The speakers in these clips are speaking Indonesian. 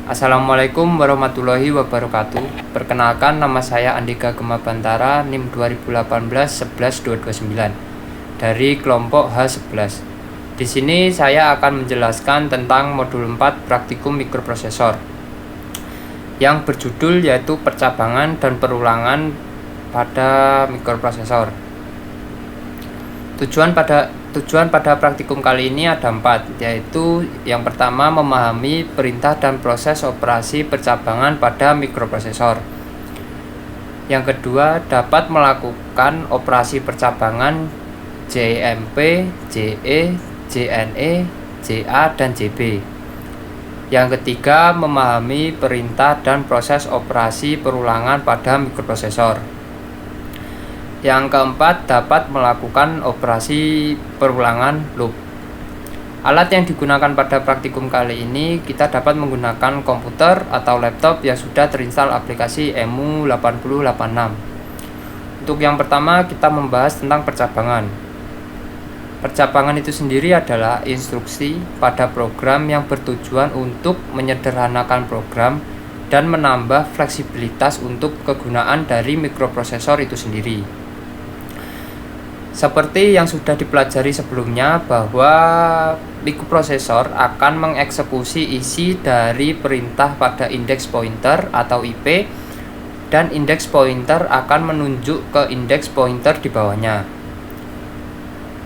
Assalamualaikum warahmatullahi wabarakatuh. Perkenalkan, nama saya Andika Gema Bantara, NIM 2018-11229 dari kelompok H11. Di sini saya akan menjelaskan tentang modul 4 praktikum mikroprosesor yang berjudul yaitu percabangan dan perulangan pada mikroprosesor. Tujuan pada praktikum kali ini ada 4, yaitu yang pertama memahami perintah dan proses operasi percabangan pada mikroprosesor. Yang kedua, dapat melakukan operasi percabangan JMP, JE, JNE, JA, dan JB. Yang ketiga, memahami perintah dan proses operasi perulangan pada mikroprosesor. Yang keempat, dapat melakukan operasi perulangan loop. Alat yang digunakan pada praktikum kali ini, kita dapat menggunakan komputer atau laptop yang sudah terinstall aplikasi EMU 8086. Untuk yang pertama, kita membahas tentang percabangan. Percabangan itu sendiri adalah instruksi pada program yang bertujuan untuk menyederhanakan program dan menambah fleksibilitas untuk kegunaan dari mikroprosesor itu sendiri. Seperti yang sudah dipelajari sebelumnya, bahwa mikroprosesor akan mengeksekusi isi dari perintah pada indeks pointer atau IP, dan indeks pointer akan menunjuk ke indeks pointer di bawahnya.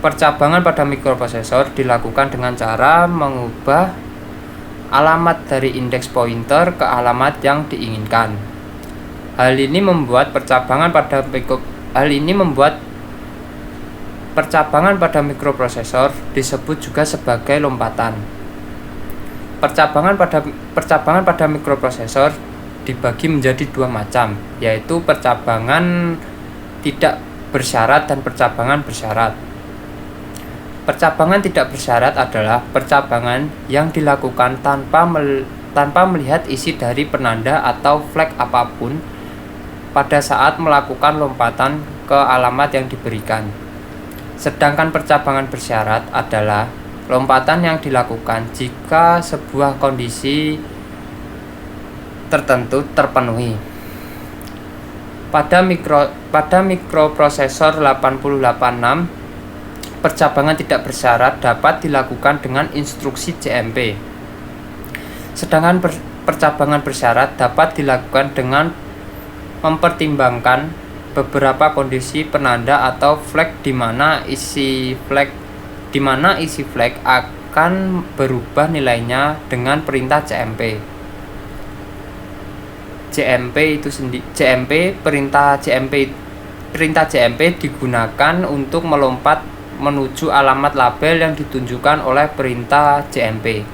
Percabangan pada mikroprosesor dilakukan dengan cara mengubah alamat dari indeks pointer ke alamat yang diinginkan. Hal ini membuat percabangan pada mikroprosesor disebut juga sebagai lompatan. Percabangan pada mikroprosesor dibagi menjadi dua macam, yaitu percabangan tidak bersyarat dan percabangan bersyarat. Percabangan tidak bersyarat adalah percabangan yang dilakukan tanpa melihat isi dari penanda atau flag apapun pada saat melakukan lompatan ke alamat yang diberikan. Sedangkan percabangan bersyarat adalah lompatan yang dilakukan jika sebuah kondisi tertentu terpenuhi. Pada mikroprosesor 8086, percabangan tidak bersyarat dapat dilakukan dengan instruksi JMP. Sedangkan percabangan bersyarat dapat dilakukan dengan mempertimbangkan beberapa kondisi penanda atau flag di mana isi flag akan berubah nilainya dengan perintah JMP. Perintah JMP digunakan untuk melompat menuju alamat label yang ditunjukkan oleh perintah JMP.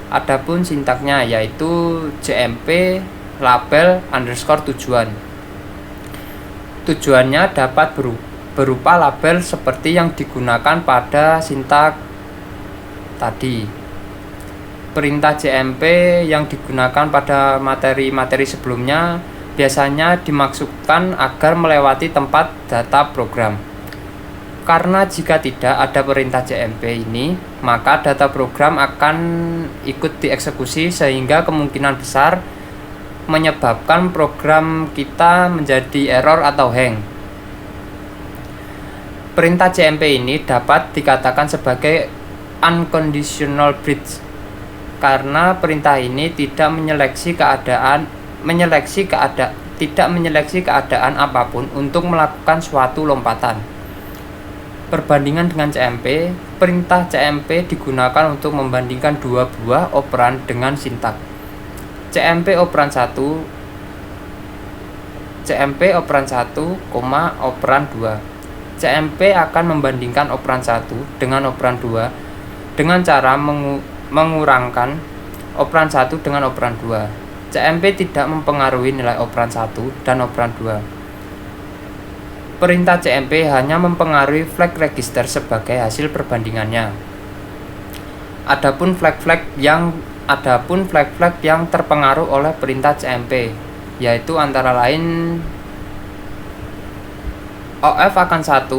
Adapun sintaknya yaitu JMP label _ tujuan. Tujuannya dapat berupa label seperti yang digunakan pada sintak tadi. Perintah JMP yang digunakan pada materi-materi sebelumnya biasanya dimaksudkan agar melewati tempat data program. Karena jika tidak ada perintah JMP ini, maka data program akan ikut dieksekusi sehingga kemungkinan besar menyebabkan program kita menjadi error atau hang. Perintah JMP ini dapat dikatakan sebagai unconditional bridge karena perintah ini tidak menyeleksi keadaan apapun untuk melakukan suatu lompatan. Perbandingan dengan CMP, perintah CMP digunakan untuk membandingkan dua buah operan dengan sintak CMP operan 1, operan 2. CMP akan membandingkan operan 1 dengan operan 2 dengan cara mengurangkan operan 1 dengan operan 2. CMP tidak mempengaruhi nilai operan 1 dan operan 2. Perintah CMP hanya mempengaruhi flag register sebagai hasil perbandingannya. Adapun flag-flag yang terpengaruh oleh perintah CMP, yaitu antara lain OF akan 1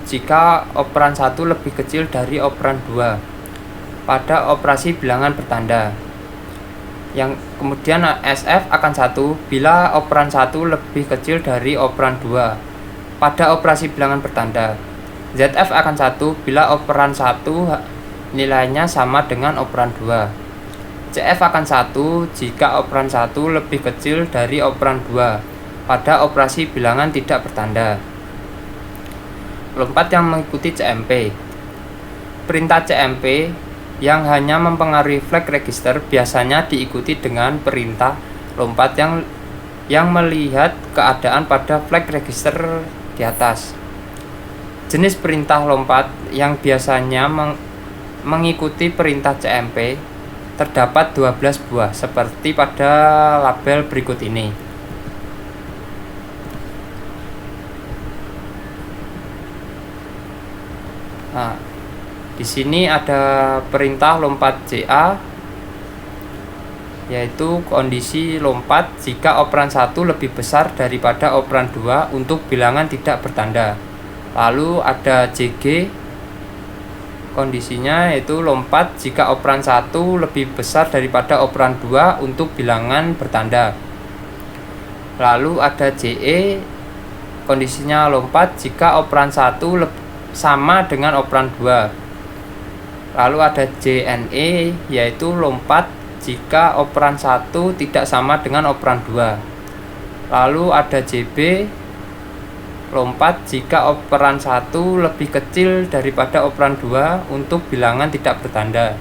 jika operan 1 lebih kecil dari operan 2. pada operasi bilangan bertanda. Yang kemudian SF akan 1 bila operan 1 lebih kecil dari operan 2 pada operasi bilangan bertanda. ZF akan 1 bila operan 1 nilainya sama dengan operan 2. CF akan 1 jika operan 1 lebih kecil dari operan 2 pada operasi bilangan tidak bertanda. Lompat yang mengikuti CMP. Perintah CMP yang hanya mempengaruhi flag register biasanya diikuti dengan perintah lompat yang melihat keadaan pada flag register di atas. Jenis perintah lompat yang biasanya mengikuti perintah CMP terdapat 12 buah seperti pada label berikut ini. Nah, di sini ada perintah lompat JA, yaitu kondisi lompat jika operan 1 lebih besar daripada operan 2 untuk bilangan tidak bertanda. Lalu ada JG, kondisinya yaitu lompat jika operan 1 lebih besar daripada operan 2 untuk bilangan bertanda. Lalu ada JE, kondisinya lompat jika operan 1 sama dengan operan 2. Lalu ada JNE, yaitu lompat jika operan 1 tidak sama dengan operan 2. Lalu ada JB, lompat jika operan 1 lebih kecil daripada operan 2 untuk bilangan tidak bertanda.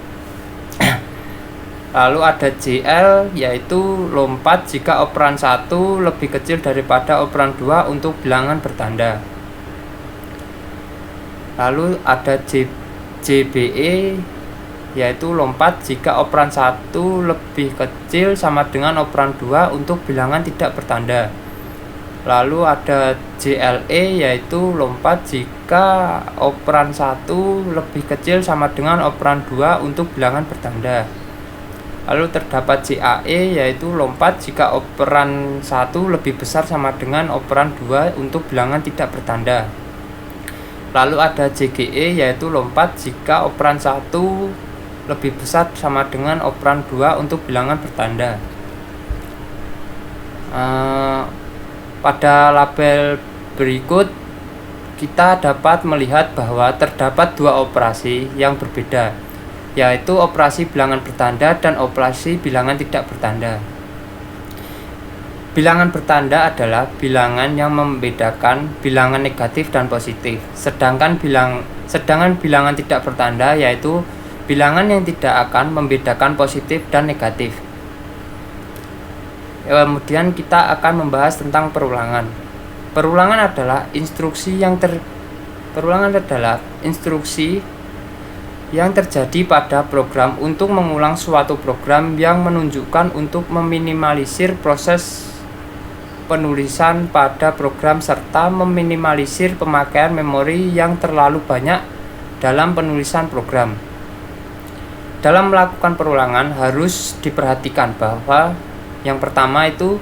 Lalu ada JL, yaitu lompat jika operan 1 lebih kecil daripada operan 2 untuk bilangan bertanda. Lalu ada JBE, yaitu lompat jika operan 1 lebih kecil sama dengan operan 2 untuk bilangan tidak bertanda. Lalu ada JLE, yaitu lompat jika operan 1 lebih kecil sama dengan operan 2 untuk bilangan bertanda. Lalu terdapat JAE, yaitu lompat jika operan 1 lebih besar sama dengan operan 2 untuk bilangan tidak bertanda. Lalu ada JGE, yaitu lompat jika operan 1 lebih besar sama dengan operan 2 untuk bilangan bertanda. Pada label berikut kita dapat melihat bahwa terdapat dua operasi yang berbeda, yaitu operasi bilangan bertanda dan operasi bilangan tidak bertanda. Bilangan bertanda adalah bilangan yang membedakan bilangan negatif dan positif, sedangkan bilangan tidak bertanda yaitu bilangan yang tidak akan membedakan positif dan negatif. Kemudian kita akan membahas tentang perulangan. Perulangan adalah instruksi yang terjadi pada program untuk mengulang suatu program yang menunjukkan untuk meminimalisir proses penulisan pada program serta meminimalisir pemakaian memori yang terlalu banyak dalam penulisan program. Dalam melakukan perulangan harus diperhatikan bahwa yang pertama itu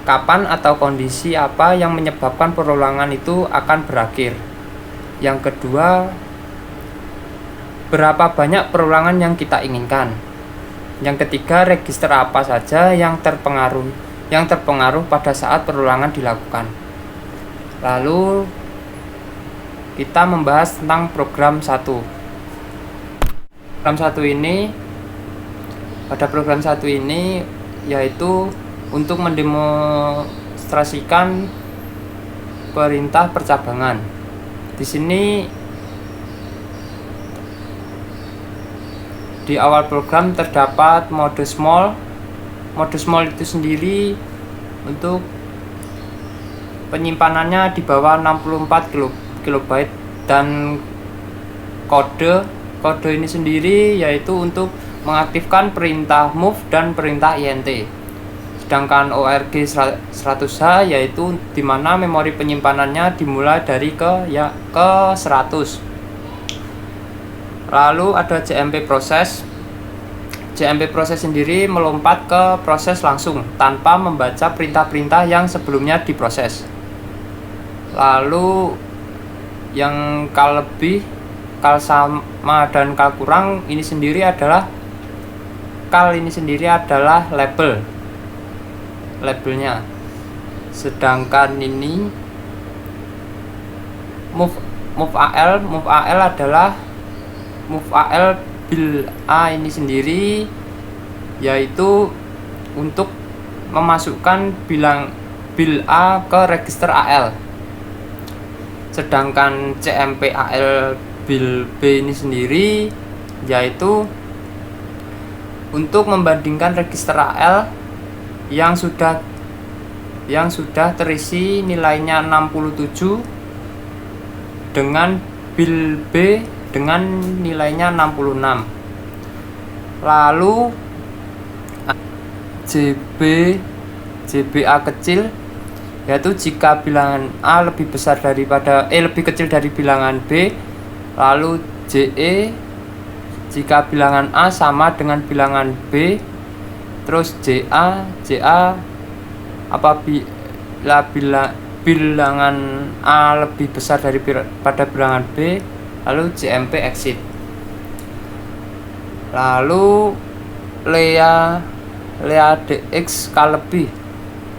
kapan atau kondisi apa yang menyebabkan perulangan itu akan berakhir. Yang kedua, berapa banyak perulangan yang kita inginkan. Yang ketiga, register apa saja yang terpengaruh pada saat perulangan dilakukan. Lalu kita membahas tentang program 1. Pada program 1 ini yaitu untuk mendemonstrasikan perintah percabangan. Di sini di awal program terdapat mode small. Mode small itu sendiri untuk penyimpanannya di bawah 64 KB dan kode ini sendiri yaitu untuk mengaktifkan perintah move dan perintah int. Sedangkan org 100H yaitu di mana memori penyimpanannya dimulai dari ke 100. Lalu ada JMP proses. JMP proses sendiri melompat ke proses langsung tanpa membaca perintah-perintah yang sebelumnya diproses. Lalu yang kal sama dan kal kurang ini sendiri adalah labelnya, sedangkan ini move AL adalah move AL bil A ini sendiri, yaitu untuk memasukkan bil A ke register AL. Sedangkan CMP AL bil B ini sendiri yaitu untuk membandingkan register AL yang sudah terisi nilainya 67 dengan bil B dengan nilainya 66. Lalu JBA kecil yaitu jika bilangan A lebih kecil dari bilangan B. Lalu JE jika bilangan A sama dengan bilangan B. Terus JA apabila bilangan A lebih besar daripada bilangan B. Lalu JMP exit. Lalu Lea DX kal lebih.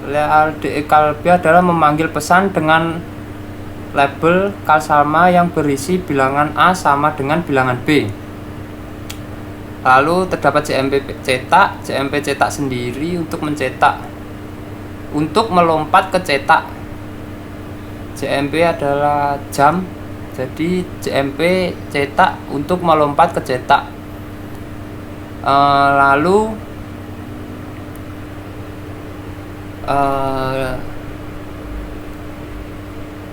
Lea DX kal lebih adalah memanggil pesan dengan label kal sama yang berisi bilangan A sama dengan bilangan B. Lalu terdapat JMP cetak sendiri untuk mencetak. Untuk melompat ke cetak, JMP adalah jam, jadi JMP cetak untuk melompat ke cetak. Lalu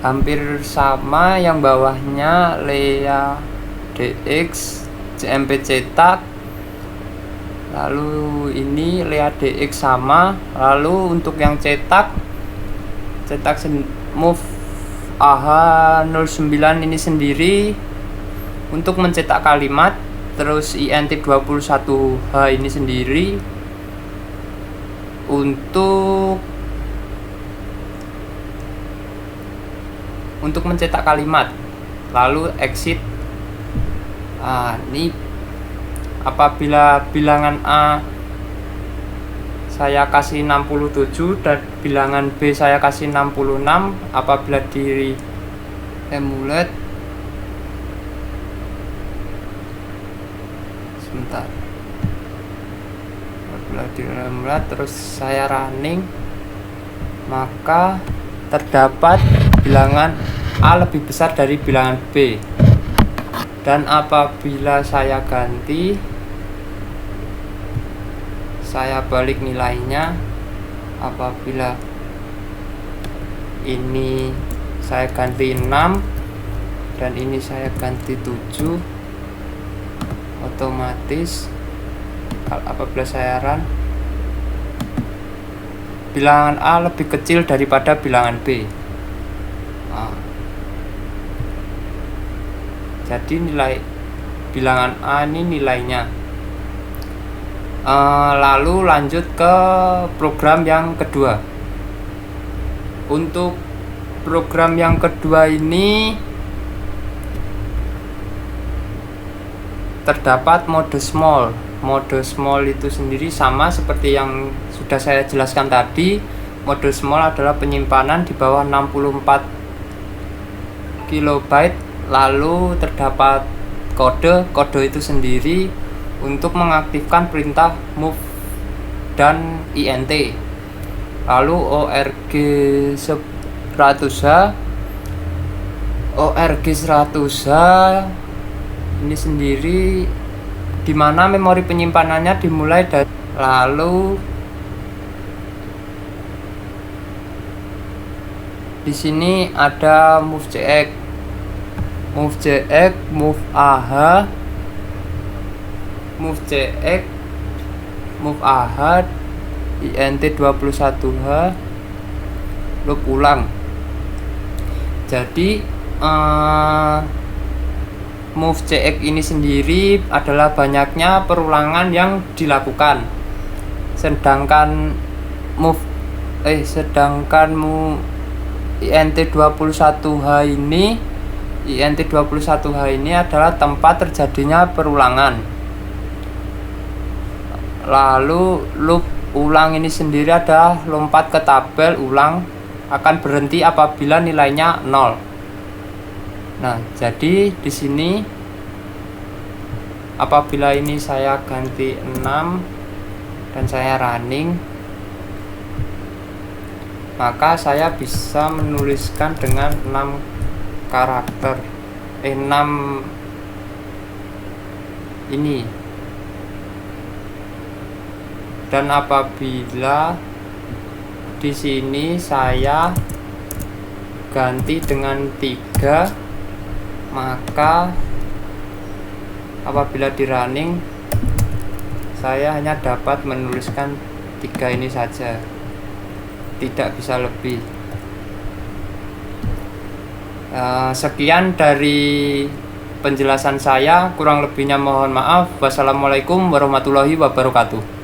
hampir sama yang bawahnya, Lea DX JMP cetak. Lalu ini Lea DX sama. Lalu untuk yang cetak move AH09 ini sendiri untuk mencetak kalimat. Terus INT21H ini sendiri untuk mencetak kalimat. Lalu exit. Ini apabila bilangan A saya kasih 67 dan bilangan B saya kasih 66, apabila di emulate terus saya running, maka terdapat bilangan A lebih besar dari bilangan B. Dan apabila saya ganti, saya balik nilainya, apabila ini saya ganti 6 dan ini saya ganti 7, otomatis apabila saya run, bilangan A lebih kecil daripada bilangan B. Jadi nilai bilangan A ini nilainya. Lalu lanjut ke program yang kedua. Untuk program yang kedua ini terdapat mode small. Mode small itu sendiri sama seperti yang sudah saya jelaskan tadi. Mode small adalah penyimpanan di bawah 64 KB. Lalu terdapat kode itu sendiri untuk mengaktifkan perintah move dan int. Lalu org 100H ini sendiri dimana memori penyimpanannya dimulai dari, lalu di sini ada move CX, move AH, move CX, move AH, INT21H, loop ulang. Jadi move CX ini sendiri adalah banyaknya perulangan yang dilakukan. Sedangkan move INT21H ini INT21H ini adalah tempat terjadinya perulangan. Lalu loop ulang ini sendiri adalah lompat ke tabel ulang akan berhenti apabila nilainya 0. Nah, jadi di sini apabila ini saya ganti 6 dan saya running, maka saya bisa menuliskan dengan 6 karakter 6 ini. Dan apabila di sini saya ganti dengan 3, maka apabila di running saya hanya dapat menuliskan 3 ini saja, tidak bisa lebih. Sekian dari penjelasan saya, kurang lebihnya mohon maaf. Wassalamualaikum warahmatullahi wabarakatuh.